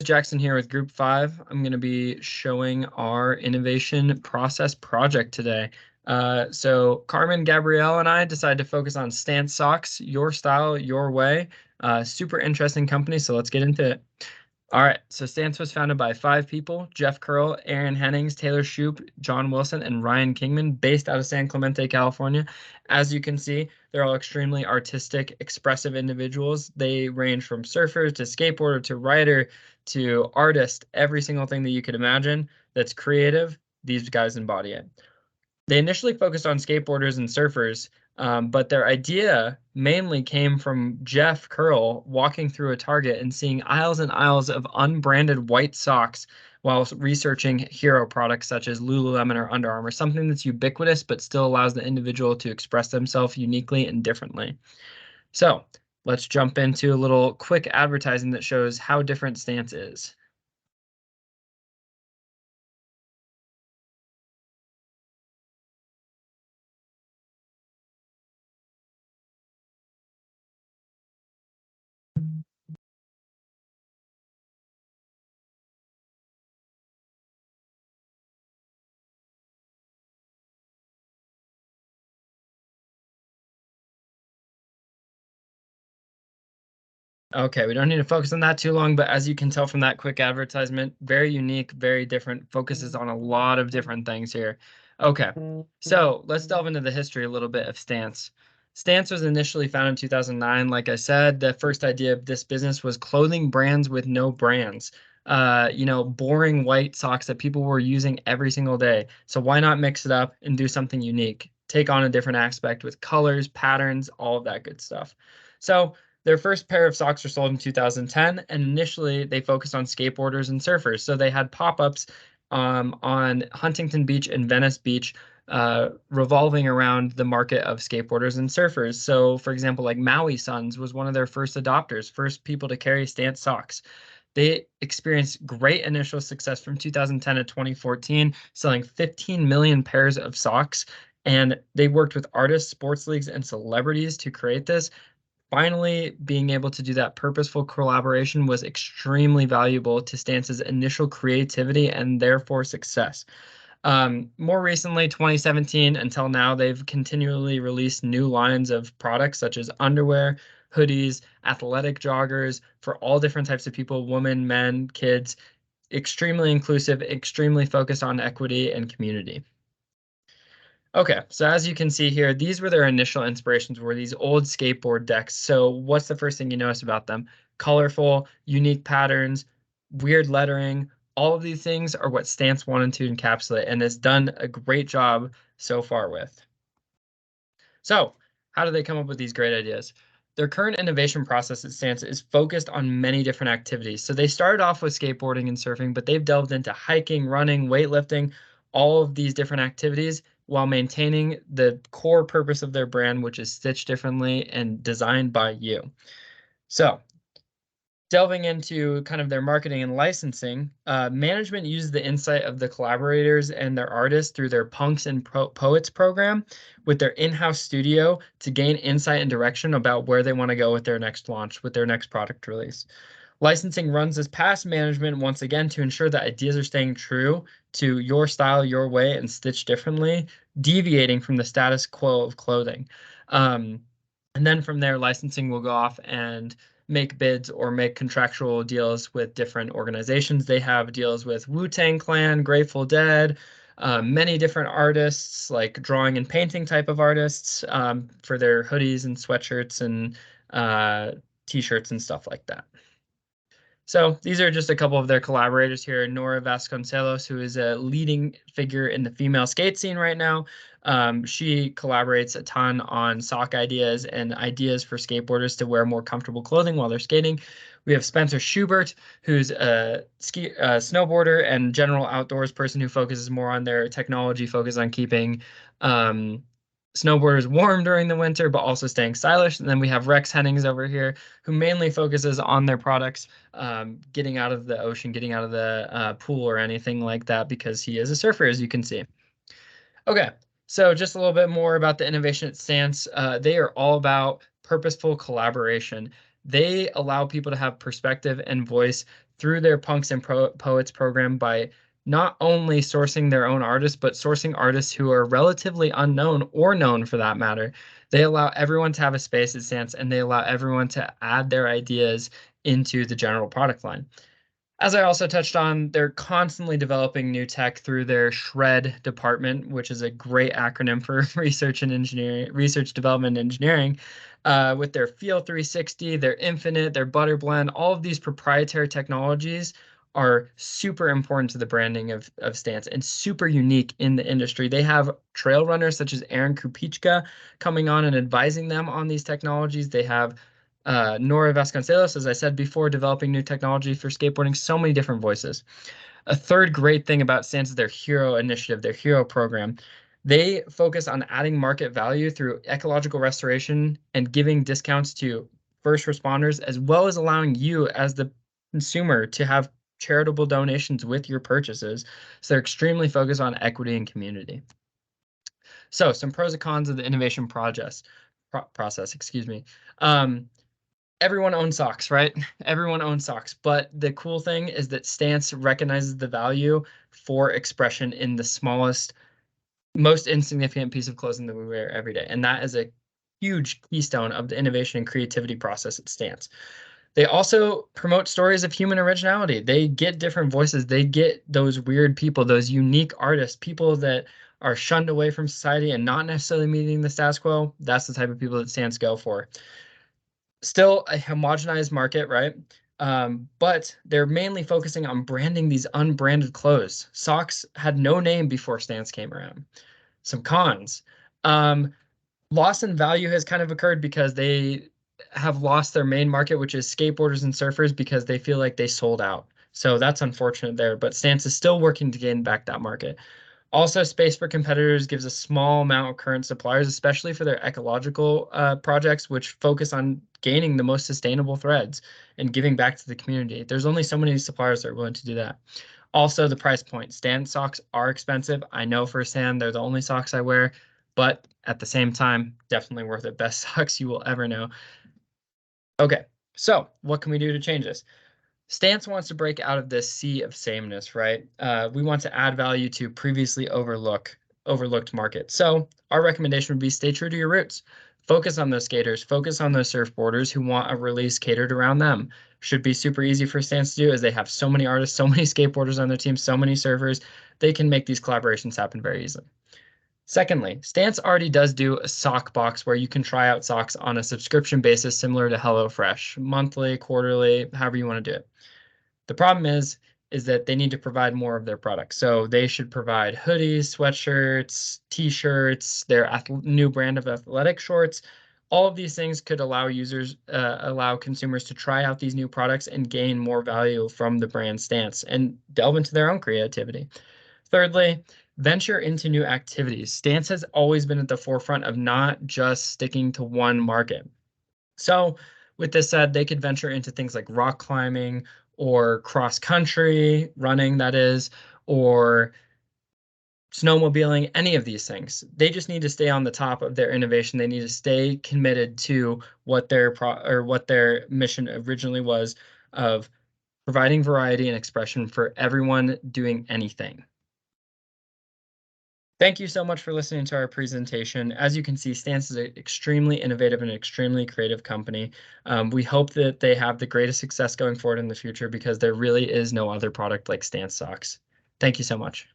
Jackson here with Group 5. I'm going to be showing our innovation process project today. So Carmen, Gabrielle, and I decided to focus on Stance Socks, your style, your way. Super interesting company, so let's get into it. All right, so Stance was founded by 5 people: Jeff Curl, Aaron Hennings, Taylor Shoup, John Wilson, and Ryan Kingman, based out of San Clemente, California. As you can see, they're all extremely artistic, expressive individuals. They range from surfer to skateboarder to writer to artist, every single thing that you could imagine that's creative, these guys embody it. They initially focused on skateboarders and surfers, but their idea mainly came from Jeff Curl walking through a Target and seeing aisles and aisles of unbranded white socks while researching hero products such as Lululemon or Under Armour, something that's ubiquitous but still allows the individual to express themselves uniquely and differently. So let's jump into a little quick advertising that shows how different Stance is. Okay, we don't need to focus on that too long, but as you can tell from that quick advertisement, very unique, very different, focuses on a lot of different things here. Okay, so let's delve into the history a little bit of Stance. Stance was initially founded in 2009. Like I said, the first idea of this business was clothing brands with no brands. Boring white socks that people were using every single day. So why not mix it up and do something unique? Take on a different aspect with colors, patterns, all of that good stuff. So their first pair of socks were sold in 2010, and initially they focused on skateboarders and surfers. So they had pop-ups on Huntington Beach and Venice Beach, revolving around the market of skateboarders and surfers. So, for example, like Maui Suns was one of their first adopters, first people to carry Stance socks. They experienced great initial success from 2010 to 2014, selling 15 million pairs of socks. And they worked with artists, sports leagues, and celebrities to create this. Finally, being able to do that purposeful collaboration was extremely valuable to Stance's initial creativity and therefore success. More recently, 2017 until now, they've continually released new lines of products such as underwear, hoodies, athletic joggers for all different types of people: women, men, kids. Extremely inclusive, extremely focused on equity and community. Okay, so as you can see here, these were their initial inspirations, were these old skateboard decks. So what's the first thing you notice about them? Colorful, unique patterns, weird lettering. All of these things are what Stance wanted to encapsulate and has done a great job so far with. So how do they come up with these great ideas? Their current innovation process at Stance is focused on many different activities. So they started off with skateboarding and surfing, but they've delved into hiking, running, weightlifting, all of these different activities while maintaining the core purpose of their brand, which is stitched differently and designed by you. So delving into kind of their marketing and licensing, management uses the insight of the collaborators and their artists through their Punks and Poets program with their in-house studio to gain insight and direction about where they want to go with their next launch, with their next product release. Licensing runs as past management once again to ensure that ideas are staying true to your style, your way, and stitched differently, deviating from the status quo of clothing. And then from there, licensing will go off and make bids or make contractual deals with different organizations. They have deals with Wu-Tang Clan, Grateful Dead, many different artists, like drawing and painting type of artists, for their hoodies and sweatshirts and t-shirts and stuff like that. So these are just a couple of their collaborators here. Nora Vasconcelos, who is a leading figure in the female skate scene right now. She collaborates a ton on sock ideas and ideas for skateboarders to wear more comfortable clothing while they're skating. We have Spencer Schubert, who's a snowboarder and general outdoors person who focuses more on their technology, focus on keeping snowboarders warm during the winter, but also staying stylish. And then we have Rex Hennings over here, who mainly focuses on their products, getting out of the ocean, getting out of the pool or anything like that, because he is a surfer, as you can see. Okay, so just a little bit more about the innovation at Stance. They are all about purposeful collaboration. They allow people to have perspective and voice through their Punks and Poets program by not only sourcing their own artists, but sourcing artists who are relatively unknown or known for that matter. They allow everyone to have a space at Stance, and they allow everyone to add their ideas into the general product line. As I also touched on, they're constantly developing new tech through their SHRED department, which is a great acronym for research and engineering, research development and engineering, with their Feel 360, their Infinite, their Butter Blend. All of these proprietary technologies are super important to the branding of Stance and super unique in the industry. They have trail runners such as Aaron Kupichka coming on and advising them on these technologies. They have Nora Vasconcelos, as I said before, developing new technology for skateboarding, so many different voices. A third great thing about Stance is their Hero initiative, their Hero program. They focus on adding market value through ecological restoration and giving discounts to first responders, as well as allowing you as the consumer to have charitable donations with your purchases. So they're extremely focused on equity and community. So some pros and cons of the innovation process, excuse me. Everyone owns socks, right? Everyone owns socks. But the cool thing is that Stance recognizes the value for expression in the smallest, most insignificant piece of clothing that we wear every day. And that is a huge keystone of the innovation and creativity process at Stance. They also promote stories of human originality. They get different voices. They get those weird people, those unique artists, people that are shunned away from society and not necessarily meeting the status quo. That's the type of people that Stance go for. Still a homogenized market, right? But they're mainly focusing on branding these unbranded clothes. Socks had no name before Stance came around. Some cons. Loss in value has kind of occurred because they have lost their main market, which is skateboarders and surfers, because they feel like they sold out. So that's unfortunate there, but Stance is still working to gain back that market. Also, space for competitors gives a small amount of current suppliers, especially for their ecological projects, which focus on gaining the most sustainable threads and giving back to the community. There's only so many suppliers that are willing to do that. Also, the price point. Stance socks are expensive. I know firsthand they're the only socks I wear, but at the same time, definitely worth it. Best socks you will ever know. Okay, so what can we do to change this? Stance wants to break out of this sea of sameness, right? We want to add value to previously overlooked markets. So our recommendation would be stay true to your roots. Focus on those skaters, focus on those surfboarders who want a release catered around them. Should be super easy for Stance to do as they have so many artists, so many skateboarders on their team, so many surfers. They can make these collaborations happen very easily. Secondly, Stance already does do a sock box where you can try out socks on a subscription basis similar to HelloFresh, monthly, quarterly, however you want to do it. The problem is that they need to provide more of their products. So they should provide hoodies, sweatshirts, t-shirts, their new brand of athletic shorts. All of these things could allow allow consumers to try out these new products and gain more value from the brand Stance and delve into their own creativity. Thirdly, venture into new activities. Stance has always been at the forefront of not just sticking to one market. So with this said, they could venture into things like rock climbing or cross country running, that is, or snowmobiling, any of these things. They just need to stay on the top of their innovation. They need to stay committed to what their mission originally was of providing variety and expression for everyone doing anything. Thank you so much for listening to our presentation. As you can see, Stance is an extremely innovative and extremely creative company. We hope that they have the greatest success going forward in the future because there really is no other product like Stance socks. Thank you so much.